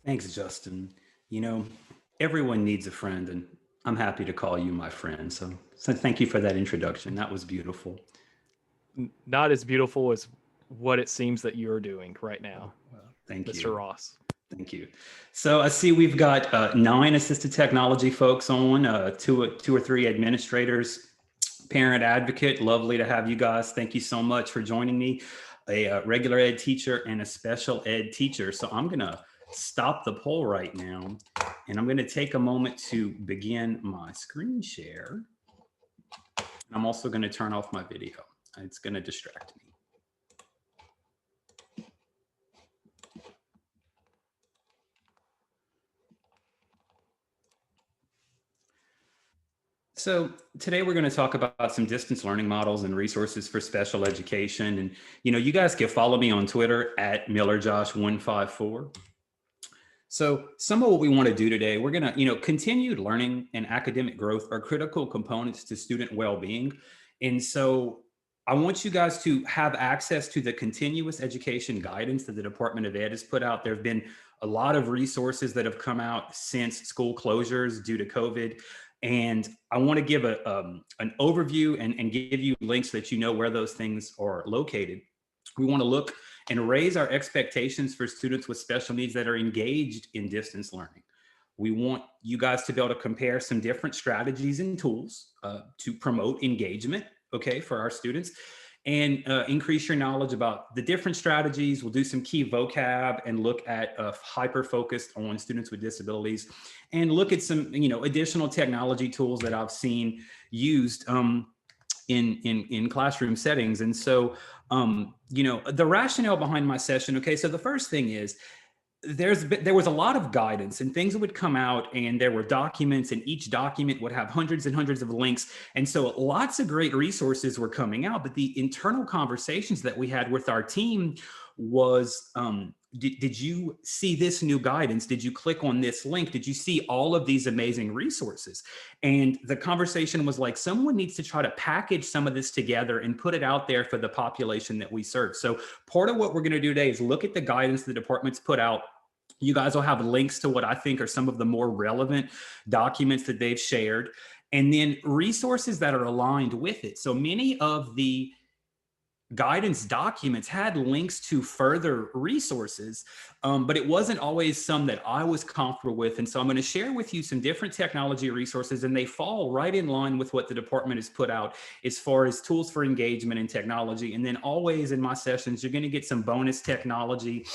Thanks, Justin. You know, everyone needs a friend, and I'm happy to call you my friend. So thank you for that introduction. That was beautiful. Not as beautiful as what it seems that you're doing right now, Well, thank Mr. you. Ross. Thank you. So I see we've got nine assistive technology folks on, two or three administrators, parent advocate. Lovely to have you guys. Thank you so much for joining me, a regular ed teacher and a special ed teacher. So I'm going to stop the poll right now, and I'm going to take a moment to begin my screen share. I'm also going to turn off my video. It's going to distract me. So today we're going to talk about some distance learning models and resources for special education. And, you guys can follow me on Twitter at MillerJosh154. So some of what we want to do today, we're going to, continued learning and academic growth are critical components to student well-being. And so I want you guys to have access to the continuous education guidance that the Department of Ed has put out. There have been a lot of resources that have come out since school closures due to COVID. And I want to give an overview and give you links so that you know where those things are located. We want to look and raise our expectations for students with special needs that are engaged in distance learning. We want you guys to be able to compare some different strategies and tools to promote engagement, okay, for our students, and increase your knowledge about the different strategies. We'll do some key vocab and look at hyper focused on students with disabilities, and look at some additional technology tools that I've seen used in classroom settings. And so the rationale behind my session, okay, so the first thing is there was a lot of guidance and things that would come out, and there were documents, and each document would have hundreds and hundreds of links, and so lots of great resources were coming out. But the internal conversations that we had with our team was, did you see this new guidance? Did you click on this link? Did you see all of these amazing resources? And the conversation was like, someone needs to try to package some of this together and put it out there for the population that we serve. So part of what we're going to do today is look at the guidance the department's put out. You guys will have links to what I think are some of the more relevant documents that they've shared, and then resources that are aligned with it. So many of the guidance documents had links to further resources, but it wasn't always some that I was comfortable with. And so I'm going to share with you some different technology resources, and they fall right in line with what the department has put out as far as tools for engagement and technology. And then always in my sessions, you're going to get some bonus technology,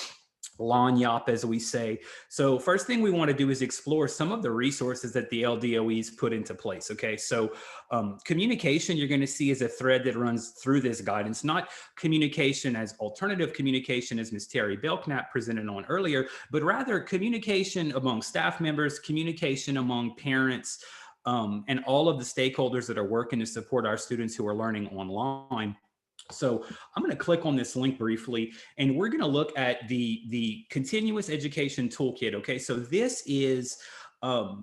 lanyap, as we say. So first thing we want to do is explore some of the resources that the LDOE's put into place. Okay, so communication, you're going to see, is a thread that runs through this guidance, not communication as alternative communication as Ms. Terry Belknap presented on earlier, but rather communication among staff members, communication among parents, and all of the stakeholders that are working to support our students who are learning online. So I'm going to click on this link briefly, and we're going to look at the continuous education toolkit. Okay, so this is,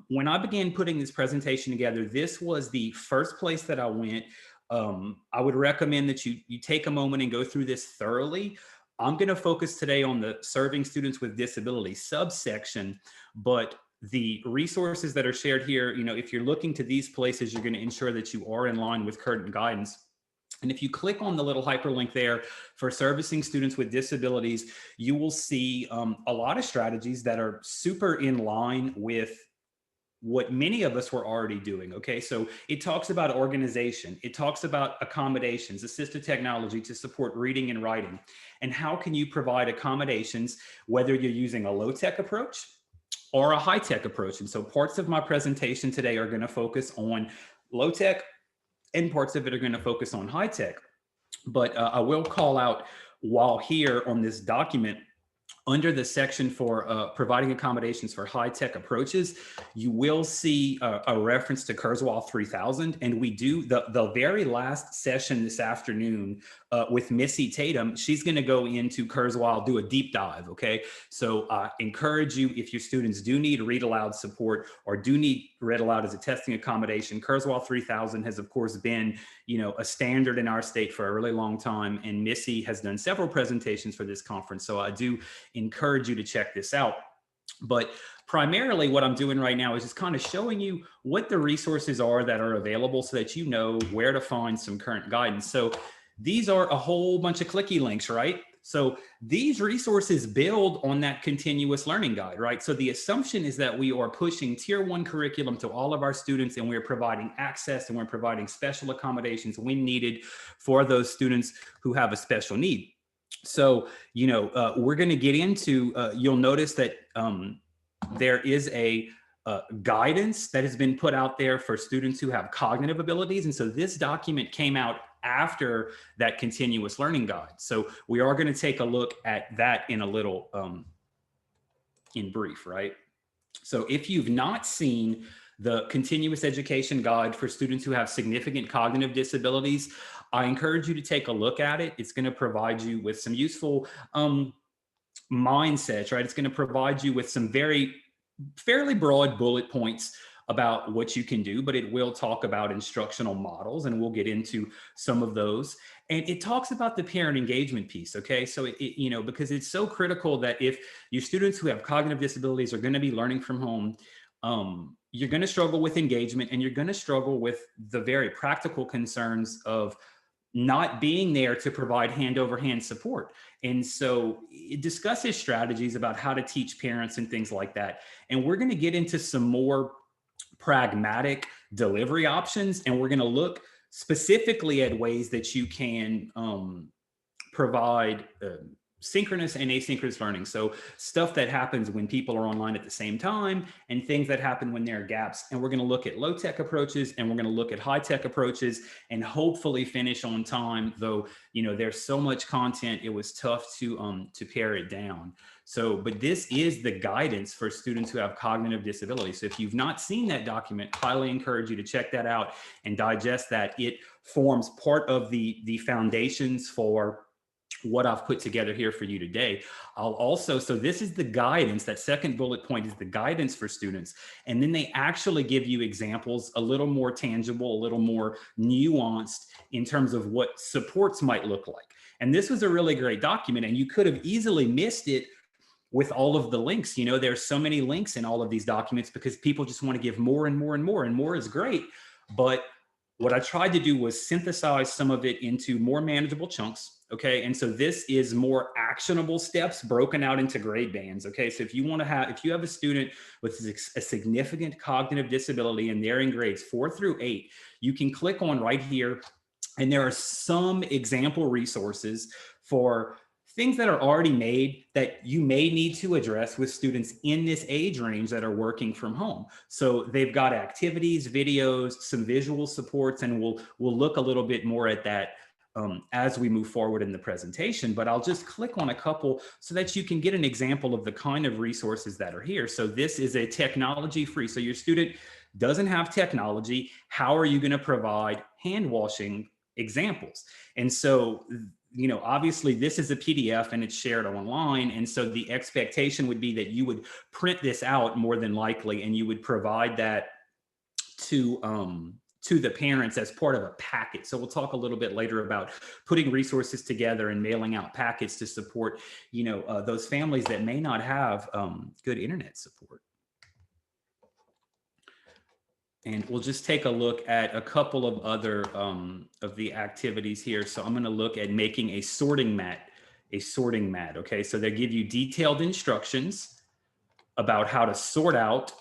when I began putting this presentation together, this was the first place that I went. I would recommend that you take a moment and go through this thoroughly. I'm going to focus today on the serving students with disabilities subsection, but the resources that are shared here, if you're looking to these places, you're going to ensure that you are in line with current guidance. And if you click on the little hyperlink there for servicing students with disabilities, you will see a lot of strategies that are super in line with what many of us were already doing. Okay, so it talks about organization, it talks about accommodations, assistive technology to support reading and writing, and how can you provide accommodations, whether you're using a low-tech approach or a high-tech approach. And so parts of my presentation today are going to focus on low-tech, and parts of it are going to focus on high tech. But I will call out, while here on this document, under the section for providing accommodations for high-tech approaches, you will see a reference to Kurzweil 3000. And we do the very last session this afternoon with Missy Tatum. She's going to go into Kurzweil, do a deep dive. Okay, so I encourage you, if your students do need read aloud support or do need read aloud as a testing accommodation, Kurzweil 3000 has of course been a standard in our state for a really long time, and Missy has done several presentations for this conference. So I do encourage you to check this out. But primarily what I'm doing right now is just kind of showing you what the resources are that are available so that you know where to find some current guidance. So these are a whole bunch of clicky links, right? So these resources build on that continuous learning guide, right? So the assumption is that we are pushing tier 1 curriculum to all of our students, and we're providing access and we're providing special accommodations when needed for those students who have a special need. So, we're going to get into, you'll notice that there is a guidance that has been put out there for students who have cognitive abilities. And so this document came out after that continuous learning guide. So we are going to take a look at that in a little, in brief, right? So if you've not seen the continuous education guide for students who have significant cognitive disabilities, I encourage you to take a look at it. It's going to provide you with some useful mindsets, right? It's going to provide you with some fairly broad bullet points about what you can do, but it will talk about instructional models, and we'll get into some of those. And it talks about the parent engagement piece, okay? So, because it's so critical that if your students who have cognitive disabilities are going to be learning from home, you're going to struggle with engagement, and you're going to struggle with the very practical concerns of not being there to provide hand-over-hand support. And so it discusses strategies about how to teach parents and things like that. And we're going to get into some more pragmatic delivery options, and we're going to look specifically at ways that you can provide synchronous and asynchronous learning. So stuff that happens when people are online at the same time, and things that happen when there are gaps. And we're going to look at low tech approaches, and we're going to look at high tech approaches, and hopefully finish on time. Though, there's so much content, it was tough to pare it down. So, but this is the guidance for students who have cognitive disabilities. So if you've not seen that document, highly encourage you to check that out and digest that. It forms part of the foundations for what I've put together here for you today. So this is the guidance. That second bullet point is the guidance for students. And then they actually give you examples a little more tangible, a little more nuanced in terms of what supports might look like. And this was a really great document, and you could have easily missed it with all of the links. There's so many links in all of these documents because people just want to give more and more and more, and more is great. But what I tried to do was synthesize some of it into more manageable chunks. Okay. And so this is more actionable steps broken out into grade bands. Okay. So if you have a student with a significant cognitive disability and they're in grades 4 through 8, you can click on right here, and there are some example resources for things that are already made that you may need to address with students in this age range that are working from home. So they've got activities, videos, some visual supports, and we'll look a little bit more at that as we move forward in the presentation. But I'll just click on a couple so that you can get an example of the kind of resources that are here. So this is a technology free. So your student doesn't have technology. How are you going to provide hand washing examples? And so, obviously this is a PDF and it's shared online. And so the expectation would be that you would print this out more than likely, and you would provide that to the parents as part of a packet. So we'll talk a little bit later about putting resources together and mailing out packets to support, those families that may not have good internet support. And we'll just take a look at a couple of other of the activities here. So I'm going to look at making a sorting mat. Okay, so they give you detailed instructions about how to sort out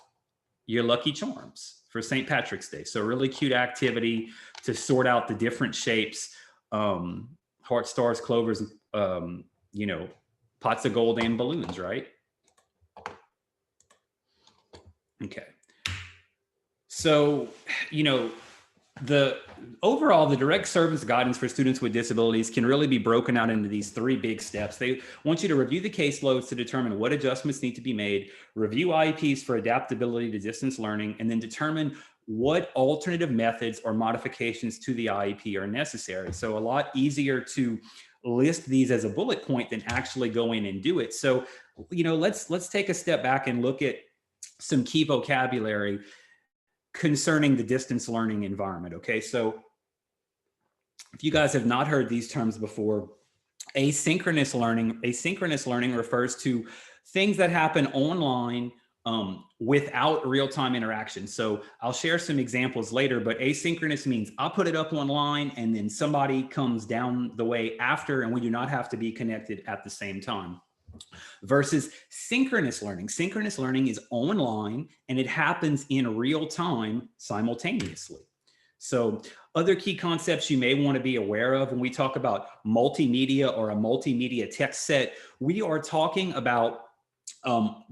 your Lucky Charms for St. Patrick's Day. So really cute activity to sort out the different shapes, heart, stars, clovers, pots of gold, and balloons, right? Okay. So, the direct service guidance for students with disabilities can really be broken out into these 3 big steps. They want you to review the caseloads to determine what adjustments need to be made, review IEPs for adaptability to distance learning, and then determine what alternative methods or modifications to the IEP are necessary. So a lot easier to list these as a bullet point than actually go in and do it. So, let's take a step back and look at some key vocabulary concerning the distance learning environment. Okay, so if you guys have not heard these terms before, asynchronous learning refers to things that happen online without real-time interaction. So I'll share some examples later, but asynchronous means I'll put it up online and then somebody comes down the way after, and we do not have to be connected at the same time. Versus synchronous learning. Synchronous learning is online and it happens in real time simultaneously. So other key concepts you may want to be aware of when we talk about multimedia or a multimedia text set, we are talking about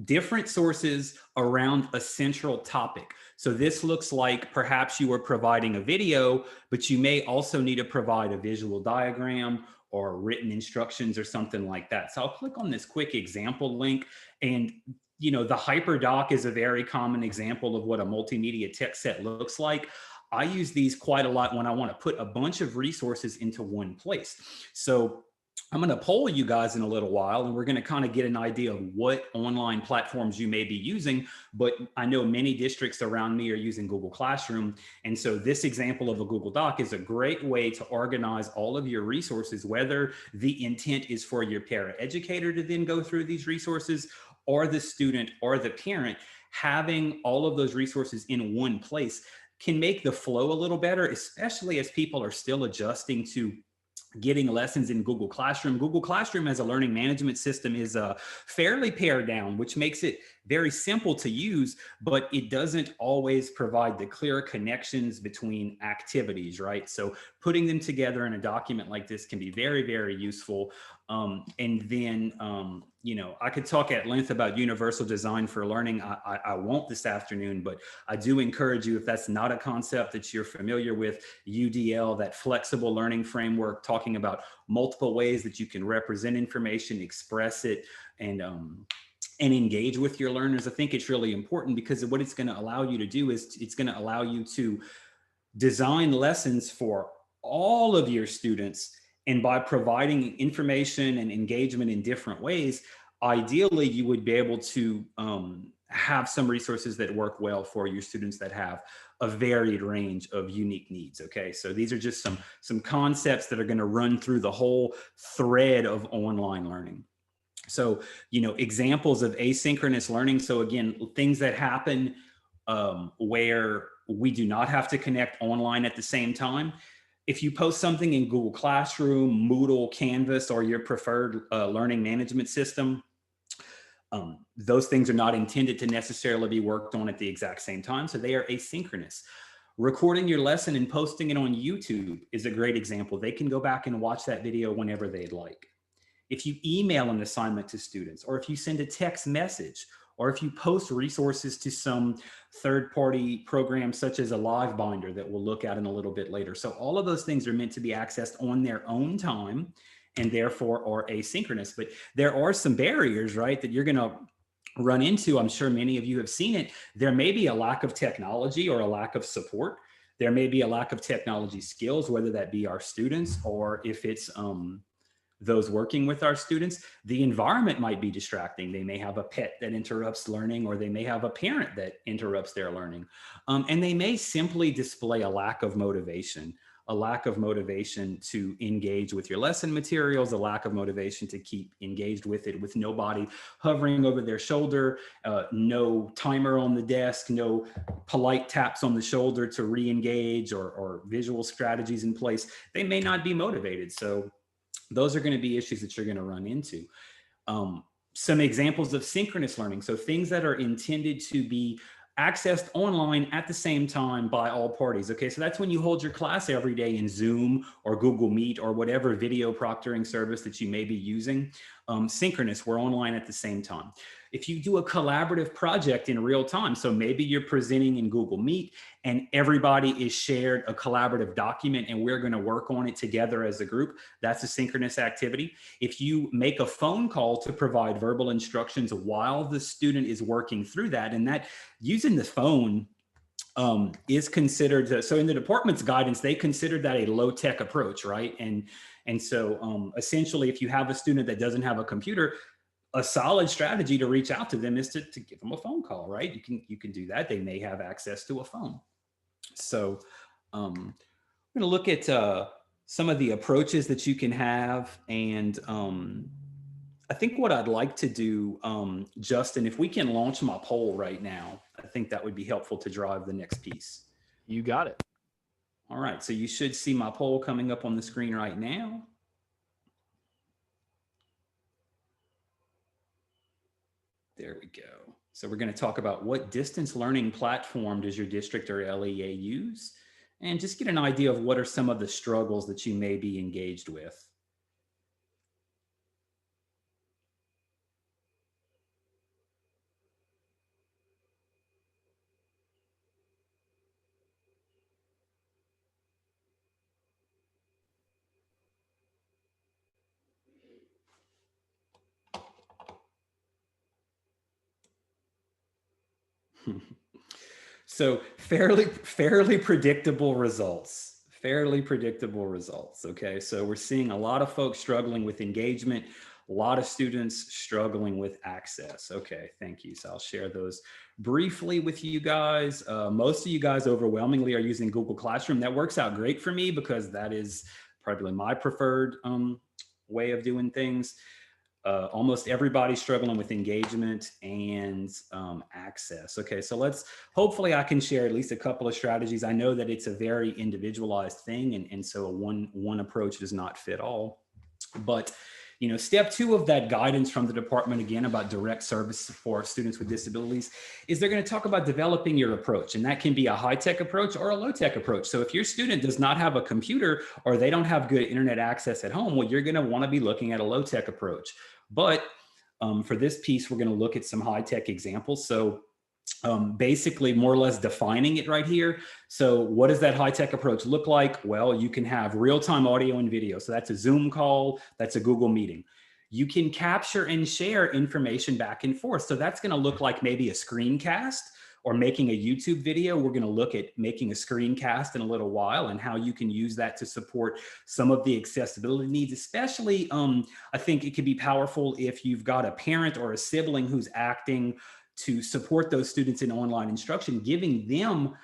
different sources around a central topic. So this looks like perhaps you are providing a video, but you may also need to provide a visual diagram or written instructions or something like that. So I'll click on this quick example link, and the HyperDoc is a very common example of what a multimedia text set looks like. I use these quite a lot when I want to put a bunch of resources into one place. So I'm going to poll you guys in a little while, and we're going to kind of get an idea of what online platforms you may be using. But I know many districts around me are using Google Classroom. And so this example of a Google Doc is a great way to organize all of your resources, whether the intent is for your paraeducator to then go through these resources, or the student or the parent. Having all of those resources in one place can make the flow a little better, especially as people are still adjusting to getting lessons in Google Classroom. Google Classroom as a learning management system is fairly pared down, which makes it very simple to use, but it doesn't always provide the clear connections between activities, right? So putting them together in a document like this can be very, very useful. And then, I could talk at length about universal design for learning. I won't this afternoon, but I do encourage you, if that's not a concept that you're familiar with, UDL, that flexible learning framework, talking about multiple ways that you can represent information, express it, and engage with your learners. I think it's really important, because what it's going to allow you to do is it's going to allow you to design lessons for all of your students. And by providing information and engagement in different ways, ideally you would be able to have some resources that work well for your students that have a varied range of unique needs. Okay, so these are just some concepts that are going to run through the whole thread of online learning. So, examples of asynchronous learning. So again, things that happen where we do not have to connect online at the same time. If you post something in Google Classroom, Moodle, Canvas, or your preferred learning management system, those things are not intended to necessarily be worked on at the exact same time. So they are asynchronous. Recording your lesson and posting it on YouTube is a great example. They can go back and watch that video whenever they'd like. If you email an assignment to students, or if you send a text message, or if you post resources to some third-party program such as a Live Binder that we'll look at in a little bit later. So all of those things are meant to be accessed on their own time, and therefore are asynchronous. But there are some barriers, right, that you're going to run into. I'm sure many of you have seen it. There may be a lack of technology or a lack of support. There may be a lack of technology skills, whether that be our students or if it's those working with our students. The environment might be distracting. They may have a pet that interrupts learning, or they may have a parent that interrupts their learning. And they may simply display a lack of motivation to engage with your lesson materials, a lack of motivation to keep engaged with it, with nobody hovering over their shoulder, no timer on the desk, no polite taps on the shoulder to re-engage, or visual strategies in place. They may not be motivated. So those are going to be issues that you're going to run into. Some examples of synchronous learning. So things that are intended to be accessed online at the same time by all parties. Okay, so that's when you hold your class every day in Zoom or Google Meet or whatever video proctoring service that you may be using. Synchronous, we're online at the same time. If you do a collaborative project in real time, so maybe you're presenting in Google Meet and everybody is shared a collaborative document and we're going to work on it together as a group, that's a synchronous activity. If you make a phone call to provide verbal instructions while the student is working through that, and that using the phone is considered, so in the department's guidance, they considered that a low-tech approach, right? And so essentially, if you have a student that doesn't have a computer, a solid strategy to reach out to them is to give them a phone call, right? You can do that. They may have access to a phone. So I'm going to look at some of the approaches that you can have, and I think what I'd like to do, Justin, if we can launch my poll right now, I think that would be helpful to drive the next piece. You got it. All right, so you should see my poll coming up on the screen right now. There we go. So we're going to talk about what distance learning platform does your district or LEA use, and just get an idea of what are some of the struggles that you may be engaged with. So fairly predictable results. Fairly predictable results. Okay, so we're seeing a lot of folks struggling with engagement, a lot of students struggling with access. Okay, thank you. So I'll share those briefly with you guys. Most of you guys overwhelmingly are using Google Classroom. That works out great for me because that is probably my preferred way of doing things. Almost everybody struggling with engagement and access. Okay, so hopefully I can share at least a couple of strategies. I know that it's a very individualized thing, and so one approach does not fit all. But step 2 of that guidance from the department, again, about direct service for students with disabilities, is they're going to talk about developing your approach. And that can be a high-tech approach or a low-tech approach. So if your student does not have a computer or they don't have good internet access at home, well, you're going to want to be looking at a low-tech approach. But for this piece, we're going to look at some high-tech examples. So basically more or less defining it right here. So what does that high-tech approach look like? Well, you can have real-time audio and video. So that's a Zoom call, that's a Google meeting. You can capture and share information back and forth. So that's going to look like maybe a screencast or making a YouTube video. We're going to look at making a screencast in a little while and how you can use that to support some of the accessibility needs, especially I think it could be powerful if you've got a parent or a sibling who's acting to support those students in online instruction. Giving them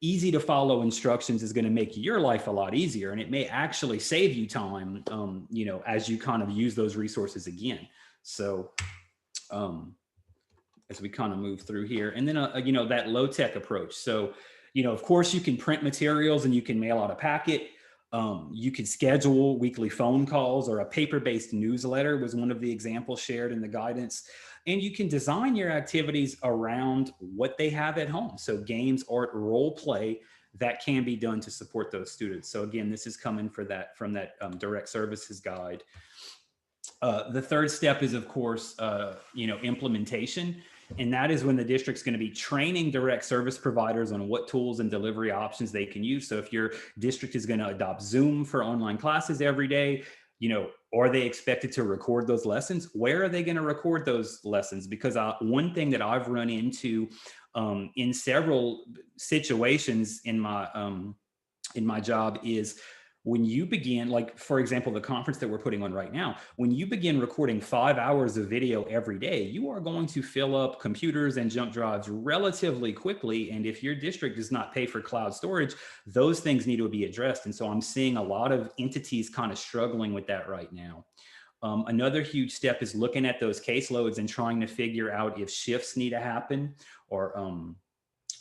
easy to follow instructions is going to make your life a lot easier, and it may actually save you time, as you kind of use those resources again. So as we kind of move through here, and then, that low tech approach. So, of course you can print materials and you can mail out a packet. You could schedule weekly phone calls, or a paper-based newsletter was one of the examples shared in the guidance. And you can design your activities around what they have at home. So games, art, role play that can be done to support those students. So again, this is coming from that direct services guide. The third step is, of course, implementation. And that is when the district's going to be training direct service providers on what tools and delivery options they can use. So if your district is going to adopt Zoom for online classes every day, are they expected to record those lessons? Where are they going to record those lessons? Because one thing that I've run into in several situations in my job is when you begin, like, for example, the conference that we're putting on right now, when you begin recording 5 hours of video every day, you are going to fill up computers and jump drives relatively quickly. And if your district does not pay for cloud storage, those things need to be addressed. And so I'm seeing a lot of entities kind of struggling with that right now. Another huge step is looking at those caseloads and trying to figure out if shifts need to happen, or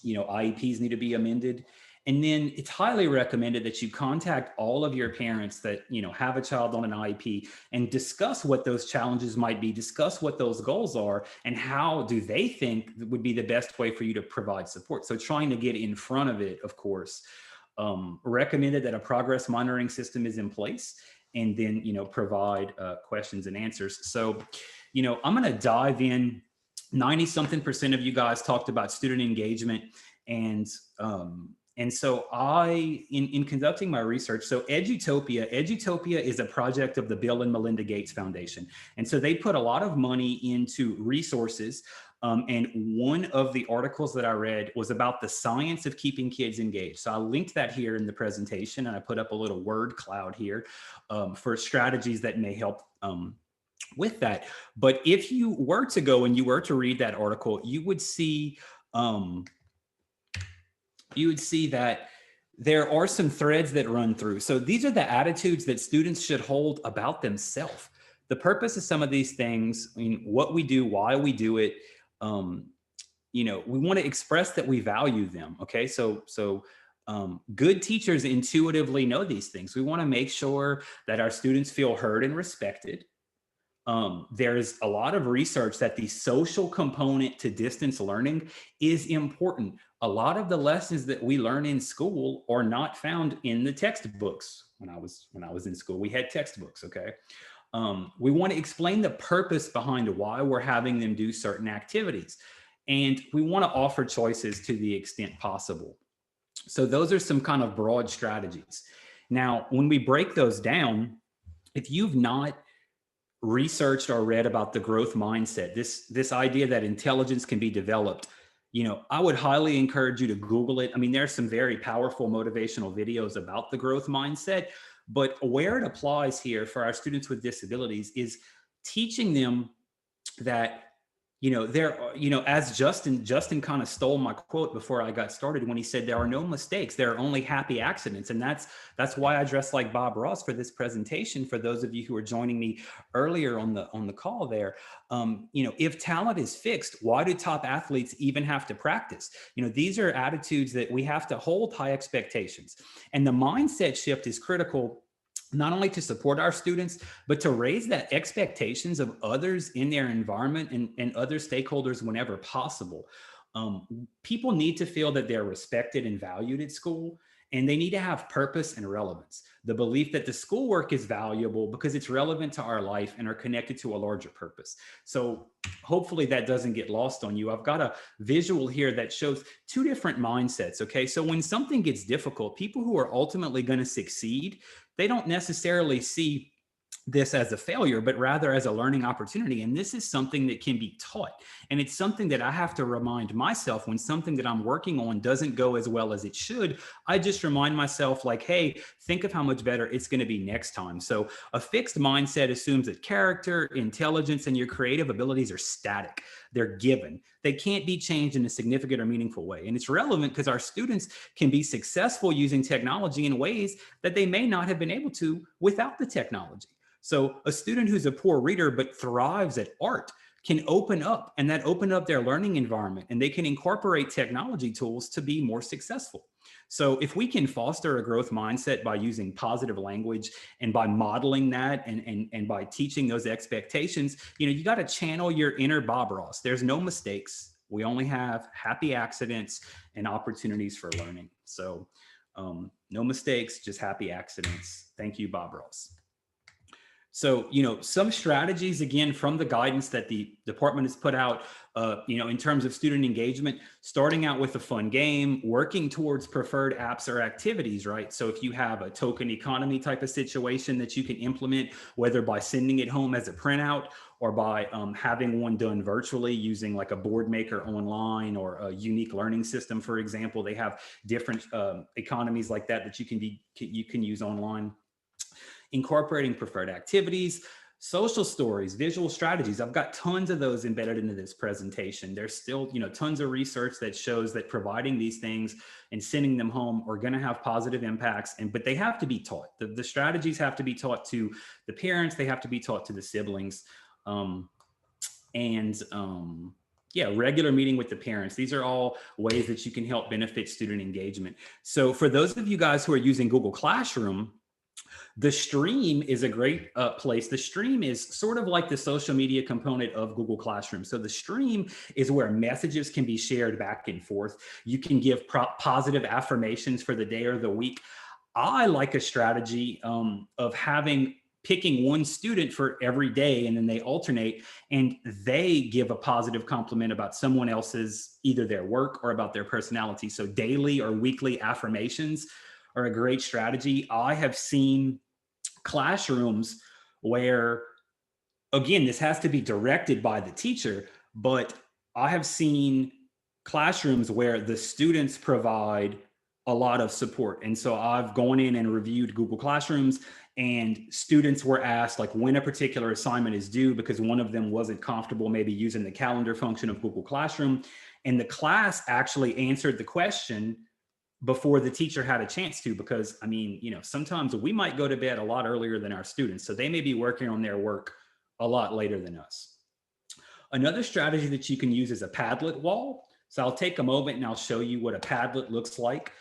IEPs need to be amended. And then it's highly recommended that you contact all of your parents that have a child on an IEP and discuss what those challenges might be, discuss what those goals are, and how do they think would be the best way for you to provide support. So trying to get in front of it, of course. Recommended that a progress monitoring system is in place, and then provide questions and answers. So I'm going to dive in. 90-something% of you guys talked about student engagement, and so in conducting my research, so Edutopia is a project of the Bill and Melinda Gates Foundation. And so they put a lot of money into resources. And one of the articles that I read was about the science of keeping kids engaged. So I linked that here in the presentation, and I put up a little word cloud here for strategies that may help with that. But if you were to go and you were to read that article, you would see that there are some threads that run through. So these are the attitudes that students should hold about themselves. the purpose of some of these things, I mean, what we do, why we do it, we want to express that we value them. Okay. Good teachers intuitively know these things. We want to make sure that our students feel heard and respected. There's a lot of research that the social component to distance learning is important. A lot of the lessons that we learn in school are not found in the textbooks. When I was in school, we had textbooks. Okay. We want to explain the purpose behind why we're having them do certain activities. And we want to offer choices to the extent possible. So those are some kind of broad strategies. Now, when we break those down, if you've not researched or read about the growth mindset, this idea that intelligence can be developed, I would highly encourage you to Google it. I mean, there's some very powerful motivational videos about the growth mindset, but where it applies here for our students with disabilities is teaching them that, as Justin kind of stole my quote before I got started when he said there are no mistakes, there are only happy accidents. And that's why I dress like Bob Ross for this presentation. For those of you who are joining me earlier on the call there, if talent is fixed, why do top athletes even have to practice? These are attitudes that we have to hold high expectations. And the mindset shift is critical, not only to support our students, but to raise that expectations of others in their environment and other stakeholders whenever possible. People need to feel that they're respected and valued at school, and they need to have purpose and relevance. The belief that the schoolwork is valuable because it's relevant to our life and are connected to a larger purpose. So hopefully that doesn't get lost on you. I've got a visual here that shows two different mindsets. Okay. So when something gets difficult, people who are ultimately going to succeed, they don't necessarily see this as a failure, but rather as a learning opportunity. And this is something that can be taught. And it's something that I have to remind myself when something that I'm working on doesn't go as well as it should. I just remind myself like, hey, think of how much better it's going to be next time. So a fixed mindset assumes that character, intelligence, and your creative abilities are static. They're given. They can't be changed in a significant or meaningful way. And it's relevant because our students can be successful using technology in ways that they may not have been able to without the technology. So a student who's a poor reader but thrives at art can open up their learning environment, and they can incorporate technology tools to be more successful. So if we can foster a growth mindset by using positive language and by modeling that and by teaching those expectations, you got to channel your inner Bob Ross. There's no mistakes. We only have happy accidents and opportunities for learning. So no mistakes, just happy accidents. Thank you, Bob Ross. So, some strategies, again, from the guidance that the department has put out, in terms of student engagement, starting out with a fun game, working towards preferred apps or activities, right? So if you have a token economy type of situation that you can implement, whether by sending it home as a printout or by having one done virtually using like a board maker online or a unique learning system, for example, they have different economies like that you can use online. Incorporating preferred activities, social stories, visual strategies. I've got tons of those embedded into this presentation. There's still, tons of research that shows that providing these things and sending them home are going to have positive impacts, but they have to be taught. The strategies have to be taught to the parents. They have to be taught to the siblings. Regular meeting with the parents. These are all ways that you can help benefit student engagement. So for those of you guys who are using Google Classroom, the stream is a great place. The stream is sort of like the social media component of Google Classroom. So the stream is where messages can be shared back and forth. You can give positive affirmations for the day or the week. I like a strategy of picking one student for every day, and then they alternate and they give a positive compliment about someone else's, either their work or about their personality. So daily or weekly affirmations are a great strategy. I have seen classrooms where, again, this has to be directed by the teacher, but I have seen classrooms where the students provide a lot of support. And so I've gone in and reviewed Google Classrooms, and students were asked like when a particular assignment is due because one of them wasn't comfortable maybe using the calendar function of Google Classroom. And the class actually answered the question before the teacher had a chance to, because sometimes we might go to bed a lot earlier than our students. So they may be working on their work a lot later than us. Another strategy that you can use is a Padlet wall. So I'll take a moment and I'll show you what a Padlet looks like.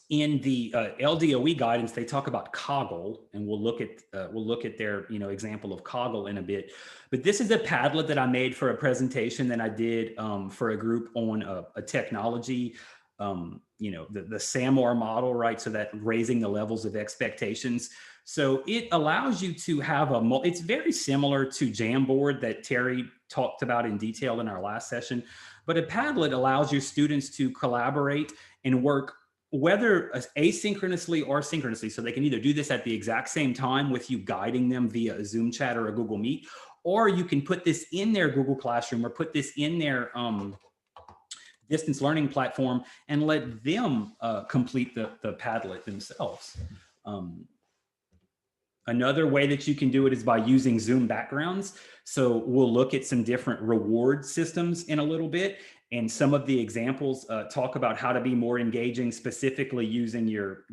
In the LDOE guidance, they talk about Coggle, and we'll look at their example of Coggle in a bit. But this is a Padlet that I made for a presentation that I did for a group on a technology, the SAMR model, right? So that raising the levels of expectations. So it allows you to have it's very similar to Jamboard that Terry talked about in detail in our last session, but a Padlet allows your students to collaborate and work whether asynchronously or synchronously. So they can either do this at the exact same time with you guiding them via a Zoom chat or a Google Meet, or you can put this in their Google Classroom or put this in their distance learning platform and let them complete the Padlet themselves. Another way that you can do it is by using Zoom backgrounds. So we'll look at some different reward systems in a little bit. And some of the examples talk about how to be more engaging, specifically using your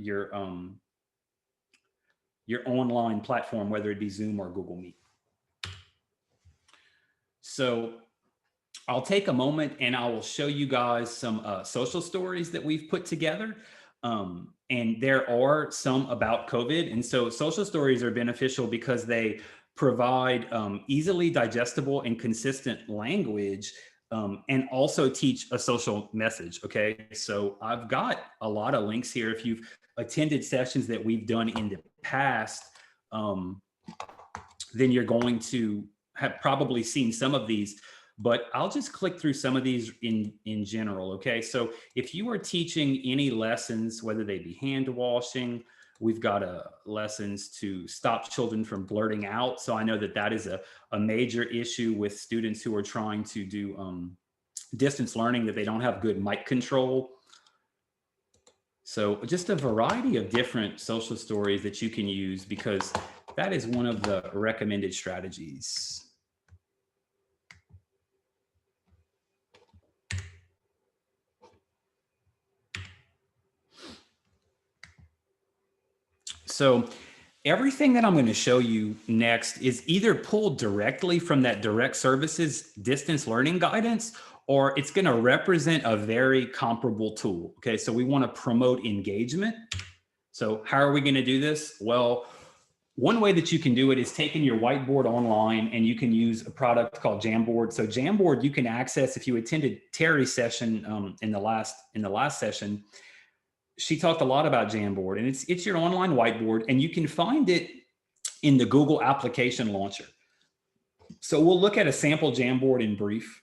online platform, whether it be Zoom or Google Meet. So I'll take a moment and I will show you guys some social stories that we've put together. And there are some about COVID. And so social stories are beneficial because they provide easily digestible and consistent language, and also teach a social message. Okay, so I've got a lot of links here. If you've attended sessions that we've done in the past, then you're going to have probably seen some of these, but I'll just click through some of these in general. Okay, so if you are teaching any lessons, whether they be hand washing, we've got lessons to stop children from blurting out. So I know that is a major issue with students who are trying to do distance learning, that they don't have good mic control. So just a variety of different social stories that you can use, because that is one of the recommended strategies. So everything that I'm going to show you next is either pulled directly from that direct services distance learning guidance, or it's going to represent a very comparable tool. Okay, so we want to promote engagement. So how are we going to do this? Well, one way that you can do it is taking your whiteboard online, and you can use a product called Jamboard. So Jamboard you can access if you attended Terry's session in the last session. She talked a lot about Jamboard, and it's your online whiteboard, and you can find it in the Google application launcher. So we'll look at a sample Jamboard in brief,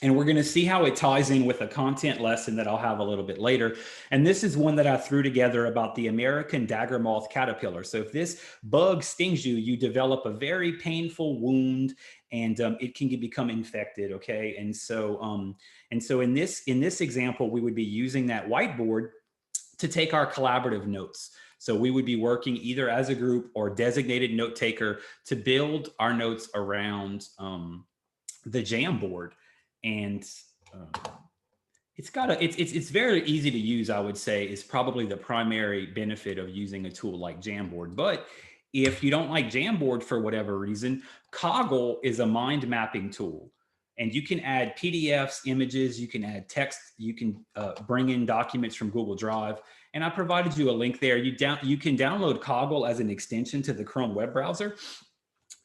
and we're going to see how it ties in with a content lesson that I'll have a little bit later. And this is one that I threw together about the American dagger moth caterpillar. So if this bug stings you, you develop a very painful wound, and it can become infected. Okay, and so in this example, we would be using that whiteboard to take our collaborative notes. So we would be working either as a group or designated note taker to build our notes around the Jamboard. And it's very easy to use, I would say, is probably the primary benefit of using a tool like Jamboard. But if you don't like Jamboard for whatever reason, Coggle is a mind mapping tool. And you can add PDFs, images, you can add text, you can bring in documents from Google Drive. And I provided you a link there. You can download Coggle as an extension to the Chrome web browser.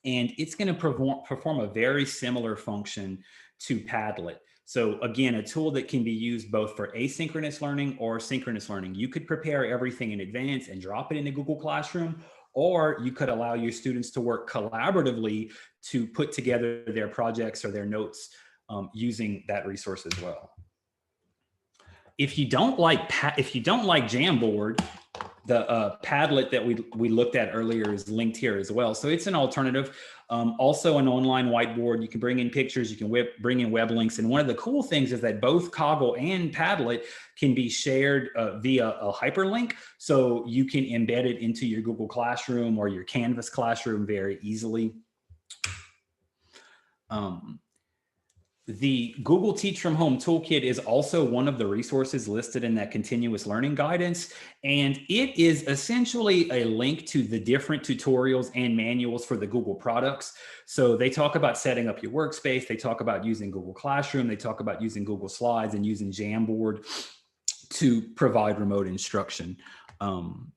And it's going to perform a very similar function to Padlet. So again, a tool that can be used both for asynchronous learning or synchronous learning. You could prepare everything in advance and drop it into Google Classroom, or you could allow your students to work collaboratively to put together their projects or their notes using that resource as well. If you don't like Jamboard, the Padlet that we looked at earlier is linked here as well. So it's an alternative. Also an online whiteboard. You can bring in pictures, you can bring in web links. And one of the cool things is that both Coggle and Padlet can be shared via a hyperlink. So you can embed it into your Google Classroom or your Canvas classroom very easily. The Google Teach from Home Toolkit is also one of the resources listed in that continuous learning guidance. And it is essentially a link to the different tutorials and manuals for the Google products. So they talk about setting up your workspace. They talk about using Google Classroom. They talk about using Google Slides and using Jamboard to provide remote instruction.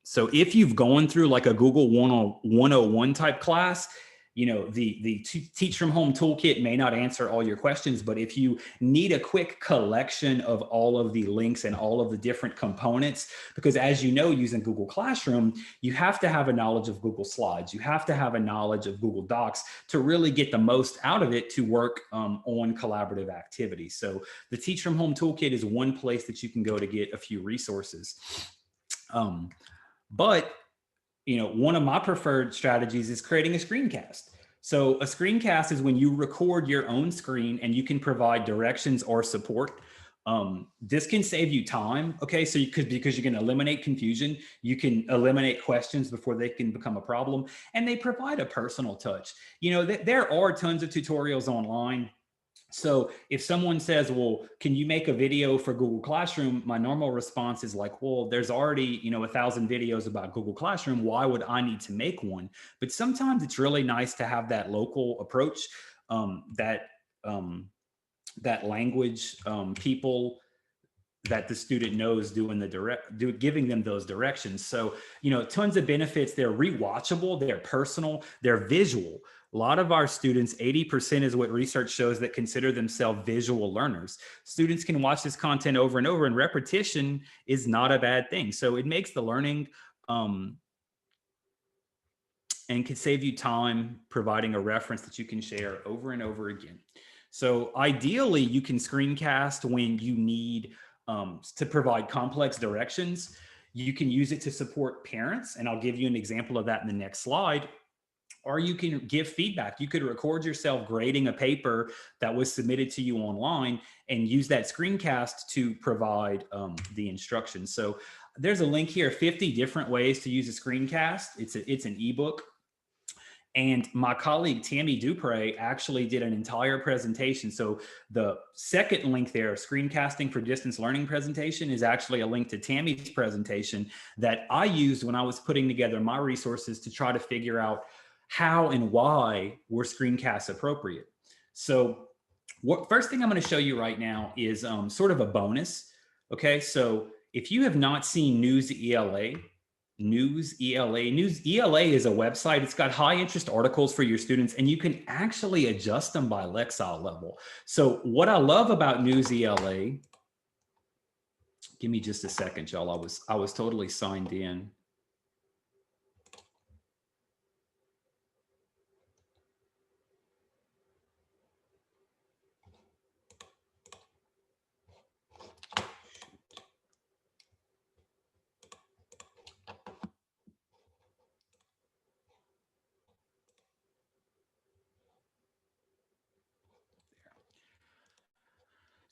So if you've gone through like a Google 101 type class, you know, the Teach from Home Toolkit may not answer all your questions, but if you need a quick collection of all of the links and all of the different components, because as you know, using Google Classroom, you have to have a knowledge of Google Slides. You have to have a knowledge of Google Docs to really get the most out of it to work on collaborative activities. So the Teach from Home Toolkit is one place that you can go to get a few resources. But you know, one of my preferred strategies is creating a screencast. So a screencast is when you record your own screen and you can provide directions or support. This can save you time, okay? So because you can eliminate confusion, you can eliminate questions before they can become a problem, and they provide a personal touch. You know, there are tons of tutorials online. So if someone says, well, can you make a video for Google Classroom? My normal response is like, well, there's already, you know, 1,000 videos about Google Classroom. Why would I need to make one? But sometimes it's really nice to have that local approach, that language, people that the student knows giving them those directions. So, you know, tons of benefits. They're rewatchable, they're personal, they're visual. A lot of our students, 80% is what research shows, that consider themselves visual learners. Students can watch this content over and over, and repetition is not a bad thing. So it makes the learning and can save you time providing a reference that you can share over and over again. So ideally, you can screencast when you need to provide complex directions. You can use it to support parents, and I'll give you an example of that in the next slide. Or you can give feedback. You could record yourself grading a paper that was submitted to you online and use that screencast to provide the instructions. So there's a link here, 50 different ways to use a screencast. It's an ebook. And my colleague, Tammy Dupre, actually did an entire presentation. So the second link there, Screencasting for Distance Learning presentation, is actually a link to Tammy's presentation that I used when I was putting together my resources to try to figure out how and why were screencasts appropriate. So first thing I'm going to show you right now is sort of a bonus. Okay, so if you have not seen News ELA is a website. It's got high interest articles for your students, and you can actually adjust them by Lexile level. So what I love about News ELA, give me just a second, y'all. I was totally signed in.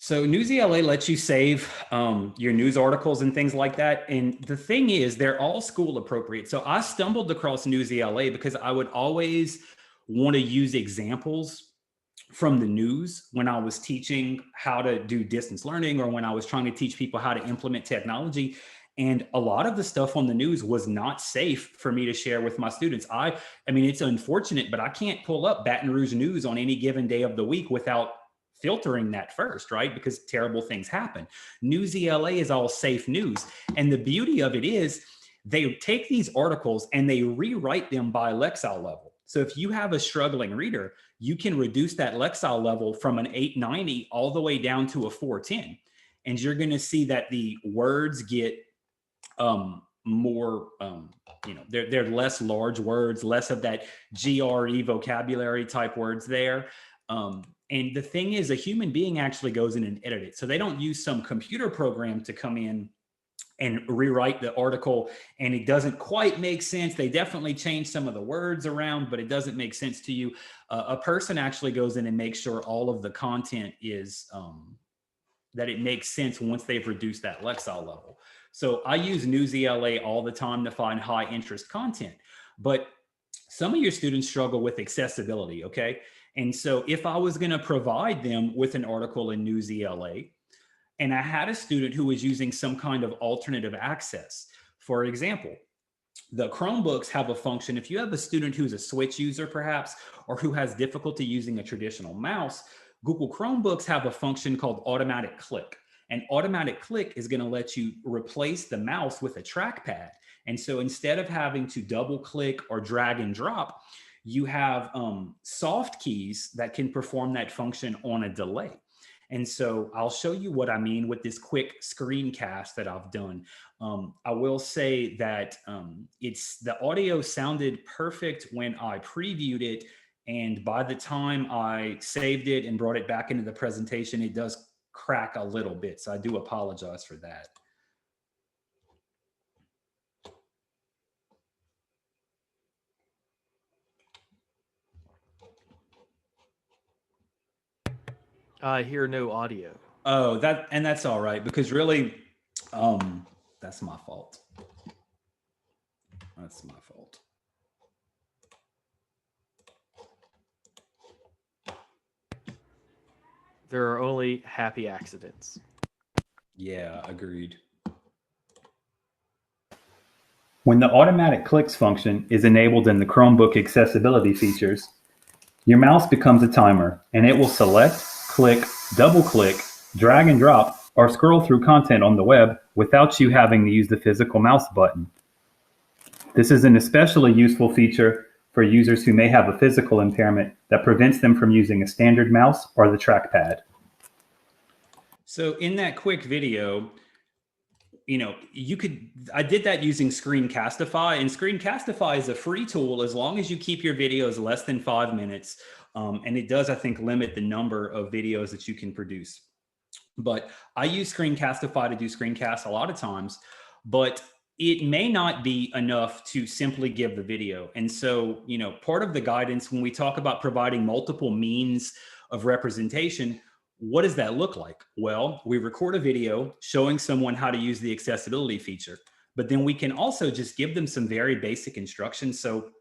So News ELA lets you save your news articles and things like that. And the thing is, they're all school appropriate. So I stumbled across News ELA because I would always want to use examples from the news when I was teaching how to do distance learning, or when I was trying to teach people how to implement technology. And a lot of the stuff on the news was not safe for me to share with my students. I mean, it's unfortunate, but I can't pull up Baton Rouge news on any given day of the week without filtering that first, right? Because terrible things happen. News ELA is all safe news. And the beauty of it is they take these articles and they rewrite them by Lexile level. So if you have a struggling reader, you can reduce that Lexile level from an 890 all the way down to a 410. And you're going to see that the words get more, you know, they're less large words, less of that GRE vocabulary type words there. And the thing is, a human being actually goes in and edits it. So they don't use some computer program to come in and rewrite the article, and it doesn't quite make sense. They definitely change some of the words around, but it doesn't make sense to you. A person actually goes in and makes sure all of the content is, that it makes sense once they've reduced that Lexile level. So I use News ELA all the time to find high interest content, but some of your students struggle with accessibility, okay? And so if I was going to provide them with an article in News ELA, and I had a student who was using some kind of alternative access, for example, the Chromebooks have a function. If you have a student who's a switch user, perhaps, or who has difficulty using a traditional mouse, Google Chromebooks have a function called automatic click. And automatic click is going to let you replace the mouse with a trackpad. And so instead of having to double click or drag and drop, you have soft keys that can perform that function on a delay. And so I'll show you what I mean with this quick screencast that I've done. I will say that the audio sounded perfect when I previewed it. And by the time I saved it and brought it back into the presentation, it does crack a little bit. So I do apologize for that. I hear no audio. Oh, that's all right, because really, that's my fault. That's my fault. There are only happy accidents. Yeah, agreed. When the automatic clicks function is enabled in the Chromebook accessibility features, your mouse becomes a timer, and it will select, click, double click, drag and drop, or scroll through content on the web without you having to use the physical mouse button. This is an especially useful feature for users who may have a physical impairment that prevents them from using a standard mouse or the trackpad. So in that quick video, I did that using Screencastify, and Screencastify is a free tool as long as you keep your videos less than 5 minutes. And it does, I think, limit the number of videos that you can produce. But I use Screencastify to do screencasts a lot of times, but it may not be enough to simply give the video. And so, part of the guidance when we talk about providing multiple means of representation, what does that look like? Well, we record a video showing someone how to use the accessibility feature, but then we can also just give them some very basic instructions. So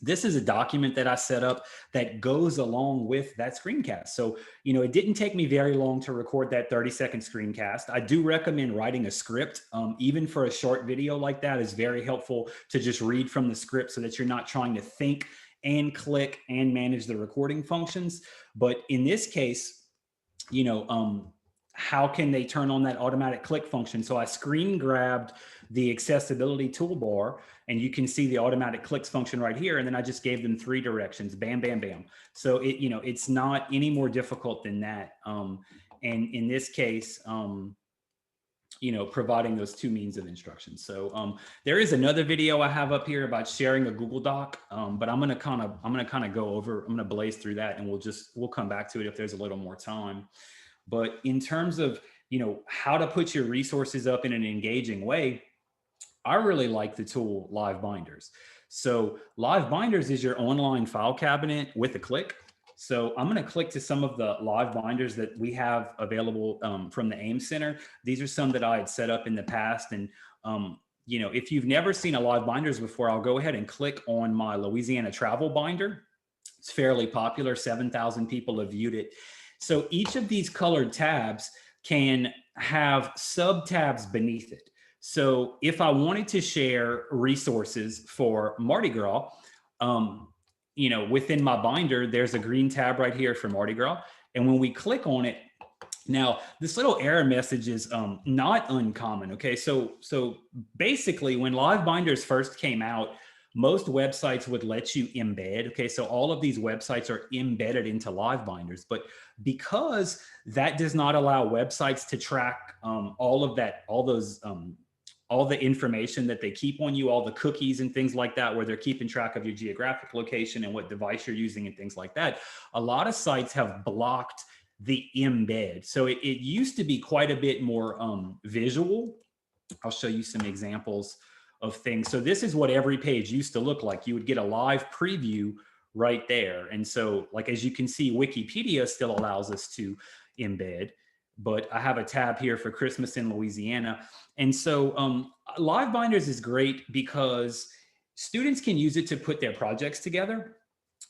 this is a document that I set up that goes along with that screencast. So, it didn't take me very long to record that 30-second screencast. I do recommend writing a script. Even for a short video like that is very helpful to just read from the script so that you're not trying to think and click and manage the recording functions. But in this case, how can they turn on that automatic click function? So I screen grabbed the accessibility toolbar, and you can see the automatic clicks function right here. And then I just gave them 3 directions, bam, bam, bam. So it's not any more difficult than that. And in this case, providing those 2 means of instruction. So there is another video I have up here about sharing a Google Doc, but I'm gonna kind of go over. I'm gonna blaze through that, and we'll come back to it if there's a little more time. But in terms of how to put your resources up in an engaging way, I really like the tool Live Binders. So Live Binders is your online file cabinet with a click. So I'm going to click to some of the Live Binders that we have available from the AIM Center. These are some that I had set up in the past. And, if you've never seen a Live Binders before, I'll go ahead and click on my Louisiana travel binder. It's fairly popular. 7,000 people have viewed it. So each of these colored tabs can have sub-tabs beneath it. So if I wanted to share resources for Mardi Gras, within my binder, there's a green tab right here for Mardi Gras. And when we click on it, now this little error message is not uncommon. Okay, so basically when Live Binders first came out, most websites would let you embed. Okay, so all of these websites are embedded into Live Binders, but because that does not allow websites to track all the information that they keep on you, all the cookies and things like that, where they're keeping track of your geographic location and what device you're using and things like that, a lot of sites have blocked the embed. So it used to be quite a bit more visual. I'll show you some examples of things. So this is what every page used to look like. You would get a live preview right there. And so, like, as you can see, Wikipedia still allows us to embed, but I have a tab here for Christmas in Louisiana. And so Live Binders is great because students can use it to put their projects together.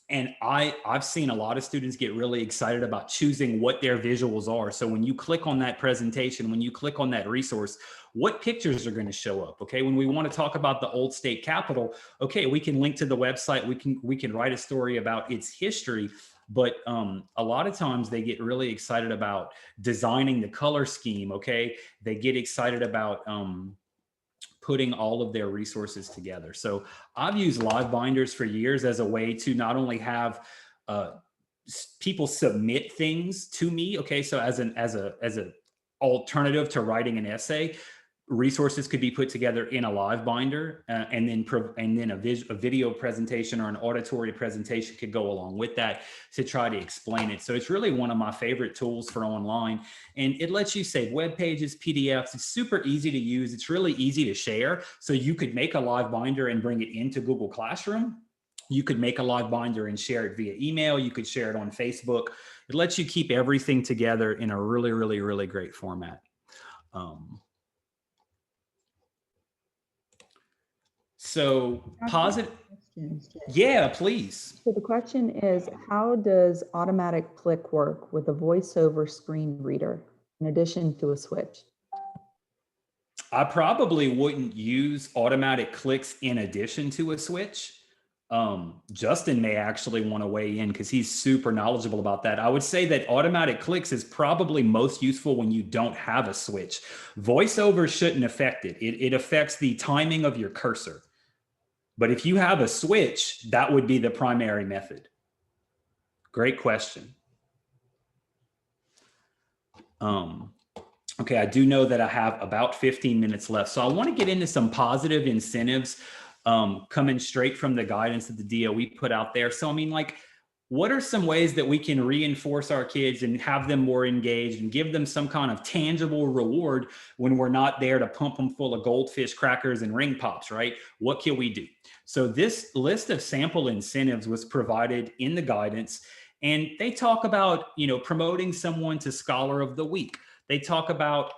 And I've seen a lot of students get really excited about choosing what their visuals are. So when you click on that presentation, when you click on that resource, what pictures are going to show up? Okay, when we want to talk about the old state capitol, okay, we can link to the website. We can write a story about its history. But a lot of times they get really excited about designing the color scheme. Okay, they get excited about putting all of their resources together. So I've used live binders for years as a way to not only have uh, people submit things to me. Okay, so as a alternative to writing an essay, resources could be put together in a live binder, and then a video presentation or an auditory presentation could go along with that to try to explain it. So it's really one of my favorite tools for online, and it lets you save web pages, PDFs. It's super easy to use. It's really easy to share. So you could make a live binder and bring it into Google Classroom. You could make a live binder and share it via email. You could share it on Facebook. It lets you keep everything together in a really, really, really great format. So positive, Question. yeah, please. So the question is, how does automatic click work with a voiceover screen reader in addition to a switch? I probably wouldn't use automatic clicks in addition to a switch. Justin may actually want to weigh in because he's super knowledgeable about that. I would say that automatic clicks is probably most useful when you don't have a switch. Voiceover shouldn't affect it. It affects the timing of your cursor. But if you have a switch, that would be the primary method. Great question. Okay, I do know that I have about 15 minutes left. So I want to get into some positive incentives coming straight from the guidance that the DOE put out there. So, I mean, like, what are some ways that we can reinforce our kids and have them more engaged and give them some kind of tangible reward when we're not there to pump them full of goldfish crackers and ring pops, right? What can we do? So this list of sample incentives was provided in the guidance, and they talk about, promoting someone to Scholar of the Week. They talk about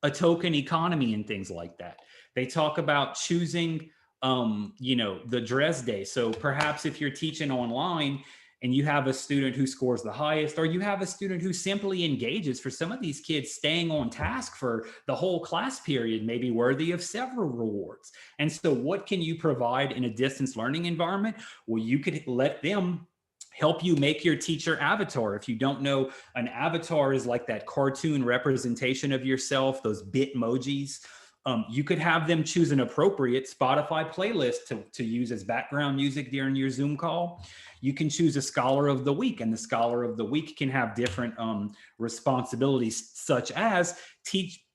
a token economy and things like that. They talk about choosing, the dress day. So perhaps if you're teaching online and you have a student who scores the highest, or you have a student who simply engages, for some of these kids, staying on task for the whole class period may be worthy of several rewards. And so what can you provide in a distance learning environment? Well, you could let them help you make your teacher avatar. If you don't know, an avatar is like that cartoon representation of yourself, those Bitmojis. You could have them choose an appropriate Spotify playlist to use as background music during your Zoom call. You can choose a Scholar of the Week, and the Scholar of the Week can have different responsibilities, such as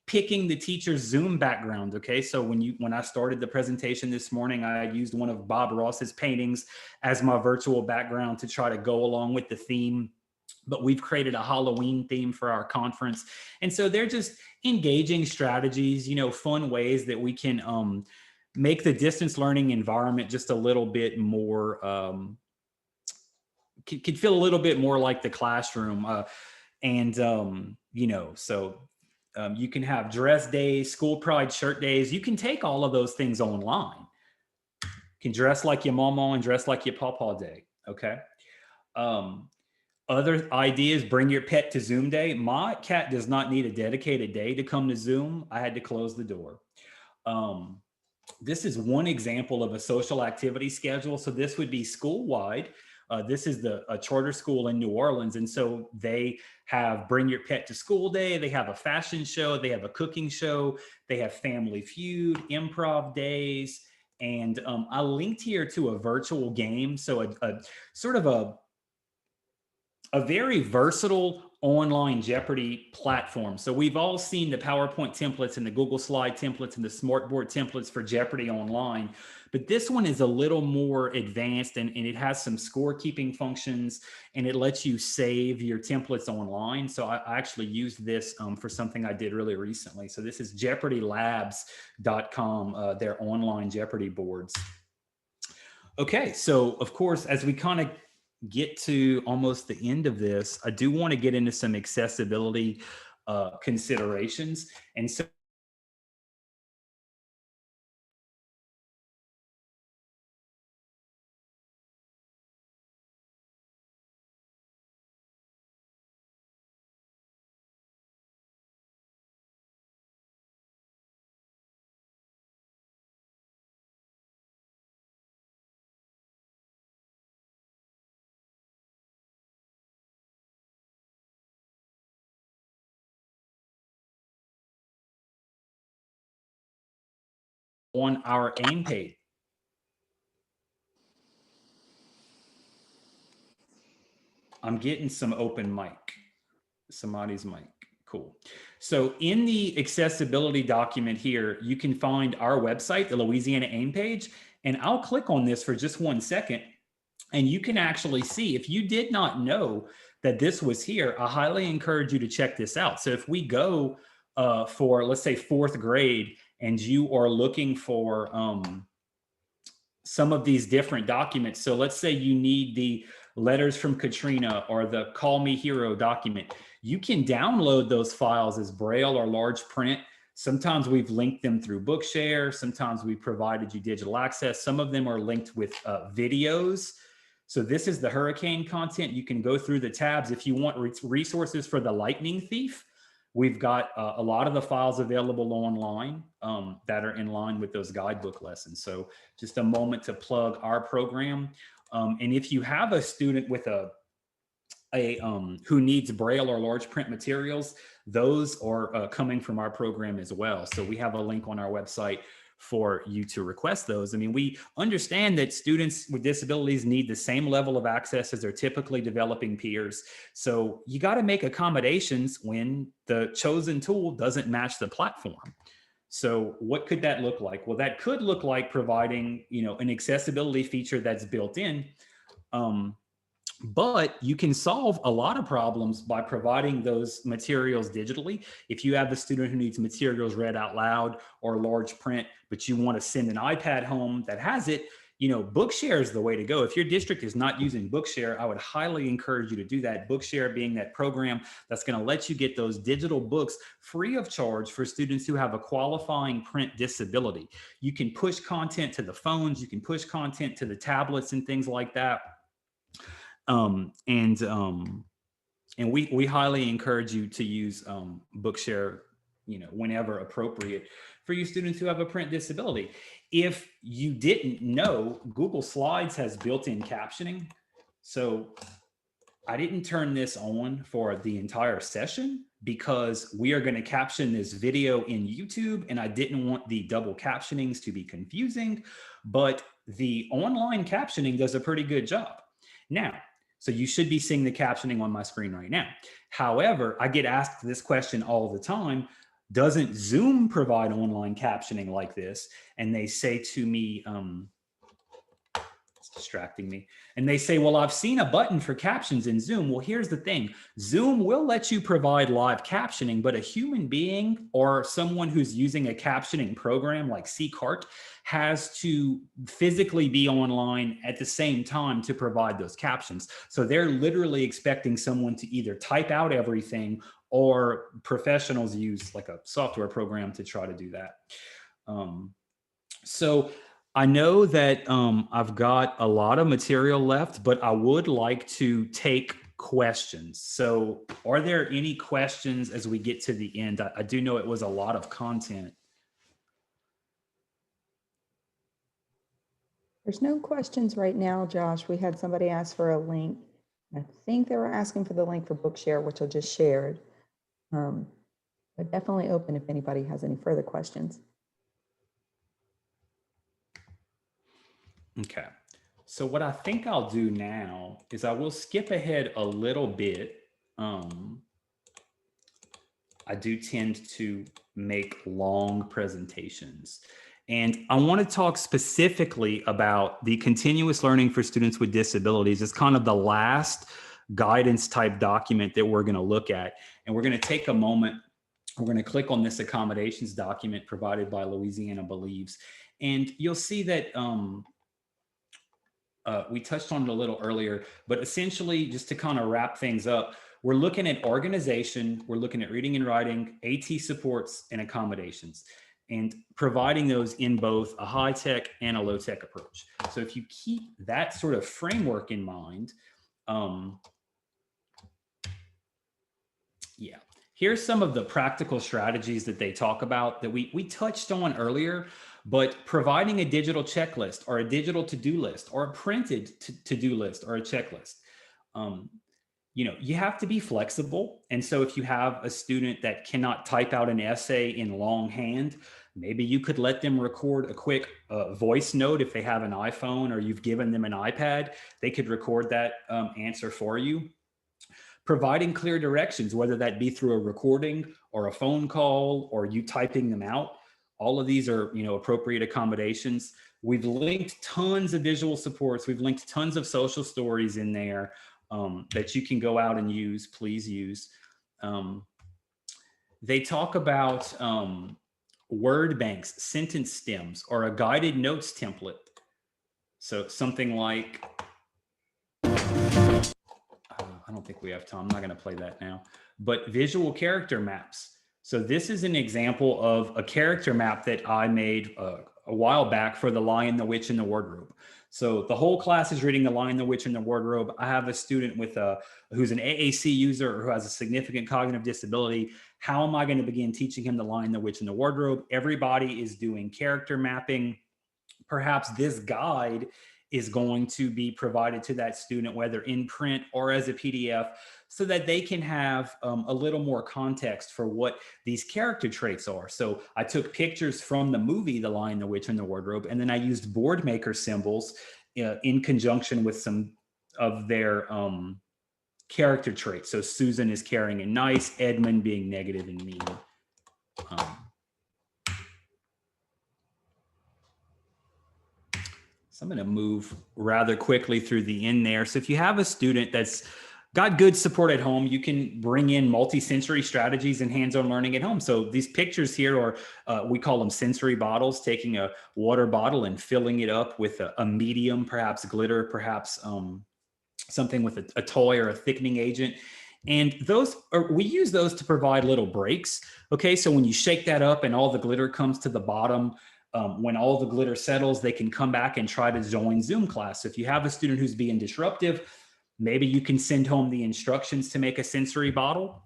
picking the teacher's Zoom background. Okay, so when I started the presentation this morning, I used one of Bob Ross's paintings as my virtual background to try to go along with the theme. But we've created a Halloween theme for our conference. And so they're just engaging strategies, fun ways that we can make the distance learning environment just a little bit more, could feel a little bit more like the classroom. You can have dress days, school pride shirt days. You can take all of those things online. You can dress like your mama and dress like your pawpaw day. Okay. Other ideas, bring your pet to Zoom day. My cat does not need a dedicated day to come to Zoom. I had to close the door. This is one example of a social activity schedule. So this would be school-wide. This is a charter school in New Orleans. And so they have Bring Your Pet to School Day. They have a fashion show. They have a cooking show. They have Family Feud, improv days. And I linked here to a virtual game. So a sort of a very versatile online Jeopardy platform. So we've all seen the PowerPoint templates and the Google Slide templates and the Smartboard templates for Jeopardy online, but this one is a little more advanced, and it has some scorekeeping functions, and it lets you save your templates online. So I actually used this for something I did really recently. So this is jeopardylabs.com, their online Jeopardy boards. Okay, so of course, as we kind of get to almost the end of this, I do want to get into some accessibility considerations. And so on our AIM page. I'm getting some open mic, somebody's mic. Cool. So in the accessibility document here, you can find our website, the Louisiana AIM page, and I'll click on this for just 1 second. And you can actually see, if you did not know that this was here, I highly encourage you to check this out. So if we go for, let's say, 4th grade, and you are looking for some of these different documents. So let's say you need the letters from Katrina or the Call Me Hero document. You can download those files as Braille or large print. Sometimes we've linked them through Bookshare. Sometimes we provided you digital access. Some of them are linked with videos. So this is the hurricane content. You can go through the tabs. If you want resources for the lightning thief, we've got a lot of the files available online that are in line with those guidebook lessons. So just a moment to plug our program. And if you have a student with who needs Braille or large print materials, those are coming from our program as well. So we have a link on our website for you to request those. I mean, we understand that students with disabilities need the same level of access as their typically developing peers. So you got to make accommodations when the chosen tool doesn't match the platform. So what could that look like? Well, that could look like providing, an accessibility feature that's built in. But you can solve a lot of problems by providing those materials digitally. If you have a student who needs materials read out loud or large print, but you want to send an iPad home that has it, Bookshare is the way to go. If your district is not using Bookshare, I would highly encourage you to do that. Bookshare being that program that's going to let you get those digital books free of charge for students who have a qualifying print disability. You can push content to the phones, you can push content to the tablets and things like that. And we highly encourage you to use Bookshare, whenever appropriate for you students who have a print disability. If you didn't know, Google Slides has built-in captioning. So I didn't turn this on for the entire session because we are going to caption this video in YouTube, and I didn't want the double captionings to be confusing, but the online captioning does a pretty good job. Now, so you should be seeing the captioning on my screen right now. However, I get asked this question all the time: doesn't Zoom provide online captioning like this? And they say to me, it's distracting me. And they say, well, I've seen a button for captions in Zoom. Well, here's the thing. Zoom will let you provide live captioning, but a human being or someone who's using a captioning program like CCART has to physically be online at the same time to provide those captions. So they're literally expecting someone to either type out everything, or professionals use like a software program to try to do that. So I know that I've got a lot of material left, but I would like to take questions. So are there any questions as we get to the end? I do know it was a lot of content. There's no questions right now, Josh. We had somebody ask for a link. I think they were asking for the link for Bookshare, which I just shared. But definitely open if anybody has any further questions. Okay. So what I think I'll do now is I will skip ahead a little bit. I do tend to make long presentations. And I want to talk specifically about the continuous learning for students with disabilities. It's kind of the last guidance type document that we're going to look at. And we're going to take a moment. We're going to click on this accommodations document provided by Louisiana Believes. And you'll see that we touched on it a little earlier, but essentially just to kind of wrap things up, we're looking at organization, we're looking at reading and writing, AT supports, and accommodations, and providing those in both a high-tech and a low-tech approach. So if you keep that sort of framework in mind, yeah, here's some of the practical strategies that they talk about that we touched on earlier, but providing a digital checklist or a digital to-do list or a printed to-do list or a checklist. You have to be flexible. And so if you have a student that cannot type out an essay in longhand, Maybe you could let them record a quick voice note if they have an iPhone or you've given them an iPad. They could record that answer for you. Providing clear directions, whether that be through a recording or a phone call or you typing them out. All of these are, appropriate accommodations. We've linked tons of visual supports. We've linked tons of social stories in there that you can go out and use, please use. They talk about word banks, sentence stems, or a guided notes template. So something like, I don't think we have time. I'm not going to play that now, but visual character maps. So this is an example of a character map that I made a while back for The Lion, the Witch, and the Wardrobe. So the whole class is reading The Lion, the Witch, and the Wardrobe. I have a student with who's an AAC user or who has a significant cognitive disability. How am I going to begin teaching him The Lion, the Witch, and the Wardrobe? Everybody is doing character mapping. Perhaps this guide is going to be provided to that student, whether in print or as a PDF, so that they can have a little more context for what these character traits are. So I took pictures from the movie, The Lion, the Witch, and the Wardrobe, and then I used board maker symbols in conjunction with some of their character traits. So Susan is caring and nice, Edmund being negative and mean. So I'm going to move rather quickly through the end there. So if you have a student that's got good support at home, you can bring in multi-sensory strategies and hands-on learning at home. So these pictures here are, we call them sensory bottles, taking a water bottle and filling it up with a medium, perhaps glitter, perhaps something with a toy or a thickening agent. And we use those to provide little breaks. Okay, so when you shake that up and all the glitter comes to the bottom, when all the glitter settles, they can come back and try to join Zoom class. So if you have a student who's being disruptive, maybe you can send home the instructions to make a sensory bottle.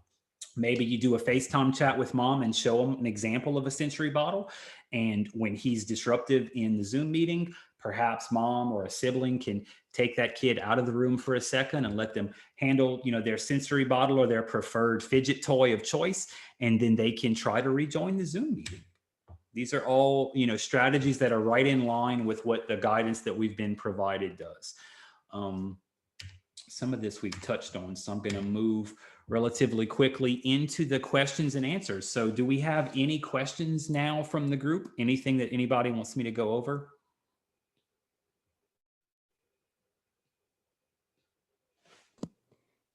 Maybe you do a FaceTime chat with mom and show them an example of a sensory bottle. And when he's disruptive in the Zoom meeting, perhaps mom or a sibling can take that kid out of the room for a second and let them handle, their sensory bottle or their preferred fidget toy of choice. And then they can try to rejoin the Zoom meeting. These are all, strategies that are right in line with what the guidance that we've been provided does. Some of this we've touched on, so I'm going to move relatively quickly into the questions and answers. So do we have any questions now from the group? Anything that anybody wants me to go over?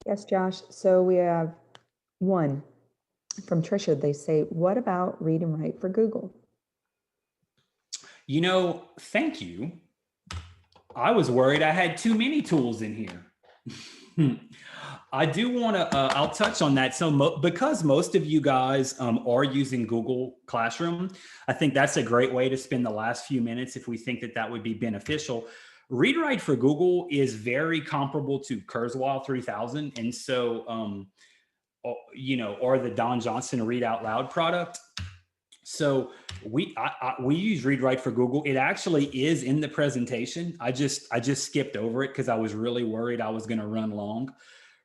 Yes, Josh. So we have one from Trisha. They say, what about read and write for Google? Thank you. I was worried I had too many tools in here. I do want to, I'll touch on that. So because most of you guys are using Google Classroom, I think that's a great way to spend the last few minutes if we think that that would be beneficial. Read Write for Google is very comparable to Kurzweil 3000. And so, or the Don Johnson Read Out Loud product. So we use Read Write for Google. It actually is in the presentation. I just skipped over it because I was really worried I was going to run long.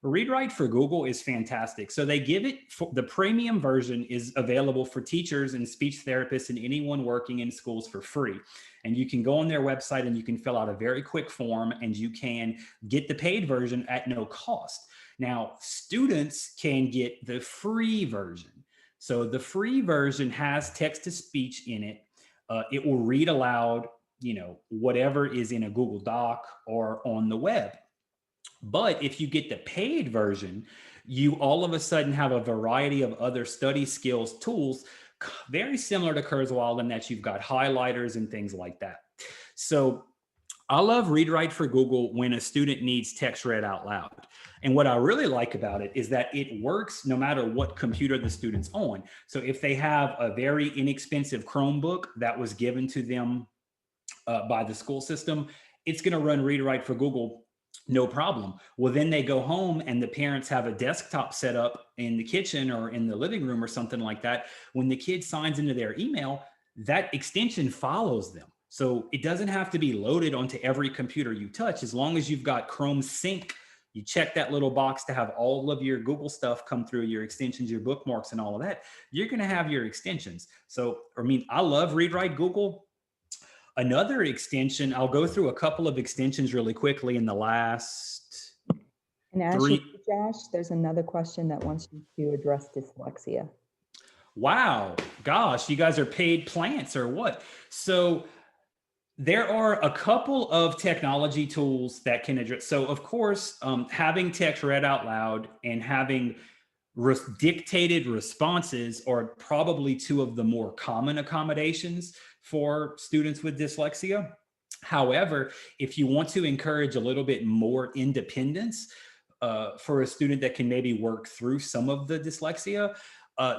Read Write for Google is fantastic. So they give it, the premium version is available for teachers and speech therapists and anyone working in schools for free. And you can go on their website and you can fill out a very quick form and you can get the paid version at no cost. Now, students can get the free version. So the free version has text-to-speech in it. It will read aloud, whatever is in a Google Doc or on the web. But if you get the paid version, you all of a sudden have a variety of other study skills tools, very similar to Kurzweil in that you've got highlighters and things like that. So I love Read Write for Google when a student needs text read out loud. And what I really like about it is that it works no matter what computer the student's on. So if they have a very inexpensive Chromebook that was given to them by the school system, it's going to run Read Write for Google, no problem. Well, then they go home and the parents have a desktop set up in the kitchen or in the living room or something like that. When the kid signs into their email, that extension follows them. So it doesn't have to be loaded onto every computer you touch. As long as you've got Chrome Sync, you check that little box to have all of your Google stuff come through, your extensions, your bookmarks and all of that, you're going to have your extensions. So, I mean, I love Read Write Google. Another extension, I'll go through a couple of extensions really quickly in the last And as three. you, Josh, there's another question that wants you to address dyslexia. Wow, gosh, you guys are paid plants or what? So there are a couple of technology tools that can address. So of course, having text read out loud and having dictated responses are probably two of the more common accommodations for students with dyslexia. However, if you want to encourage a little bit more independence for a student that can maybe work through some of the dyslexia,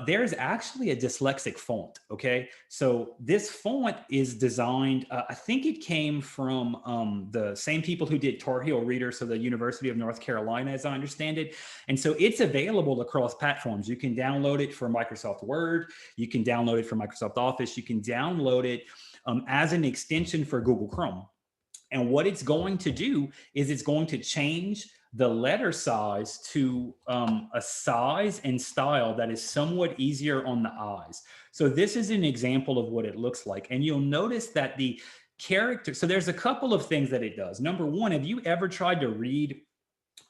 there's actually a dyslexic font, okay? So this font is designed, I think it came from the same people who did Tar Heel Reader, so the University of North Carolina, as I understand it. And so it's available across platforms. You can download it for Microsoft Word, you can download it for Microsoft Office, you can download it as an extension for Google Chrome. And what it's going to do is it's going to change the letter size to a size and style that is somewhat easier on the eyes. So this is an example of what it looks like. And you'll notice that the character, so there's a couple of things that it does. Number one, have you ever tried to read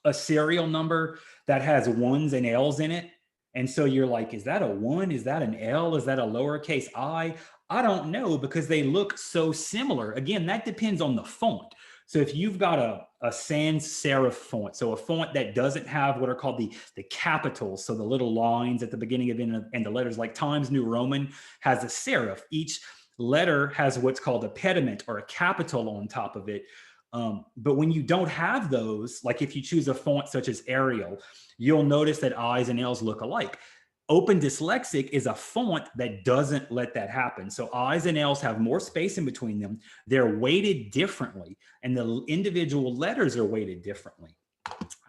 a serial number that has ones and L's in it? And so you're like, is that a 1? Is that an L? Is that a lowercase I? I don't know, because they look so similar. Again, that depends on the font. So if you've got a sans serif font, so a font that doesn't have what are called the capitals, so the little lines at the beginning of it and the letters, like Times New Roman has a serif. Each letter has what's called a pediment or a capital on top of it. But when you don't have those, like if you choose a font such as Arial, you'll notice that I's and L's look alike. Open Dyslexic is a font that doesn't let that happen. So I's and L's have more space in between them. They're weighted differently, and the individual letters are weighted differently.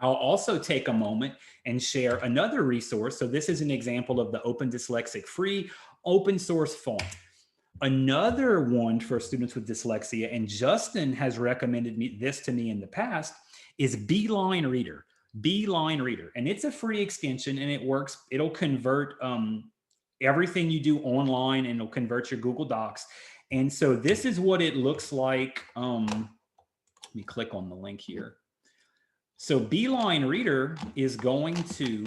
I'll also take a moment and share another resource. So this is an example of the Open Dyslexic free open source font. Another one for students with dyslexia, and Justin has recommended this to me in the past, is Beeline Reader. Beeline Reader, and it's a free extension, and it works. It'll convert everything you do online, and it'll convert your Google Docs. And so this is what it looks like. Let me click on the link here. So Beeline Reader is going to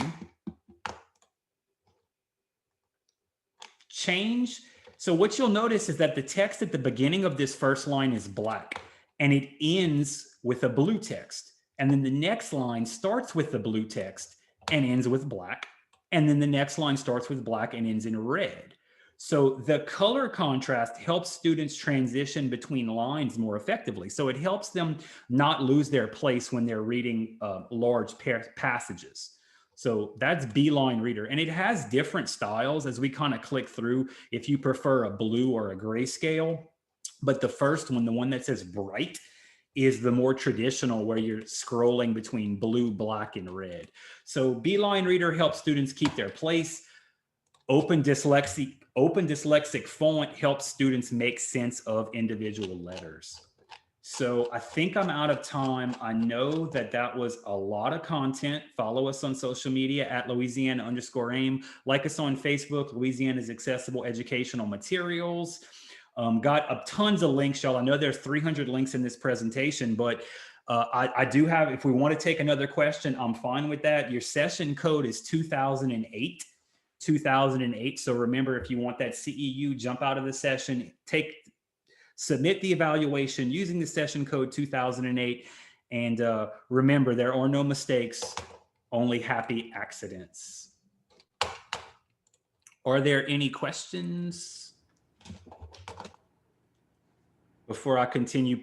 change. So what you'll notice is that the text at the beginning of this first line is black, and it ends with a blue text. And then the next line starts with the blue text and ends with black. And then the next line starts with black and ends in red. So the color contrast helps students transition between lines more effectively. So it helps them not lose their place when they're reading large passages. So that's Beeline Reader. And it has different styles as we kind of click through if you prefer a blue or a grayscale. But the first one, the one that says bright, is the more traditional, where you're scrolling between blue, black, and red. So Beeline Reader helps students keep their place. Open Dyslexic font helps students make sense of individual letters. So I think I'm out of time. I know that that was a lot of content. Follow us on social media at Louisiana_AIM. Like us on Facebook, Louisiana's Accessible Educational Materials. Got tons of links, y'all. I know there's 300 links in this presentation, but I do have, if we want to take another question, I'm fine with that. Your session code is 2008. 2008. So remember, if you want that CEU, jump out of the session, submit the evaluation using the session code 2008. And remember, there are no mistakes, only happy accidents. Are there any questions before I continue?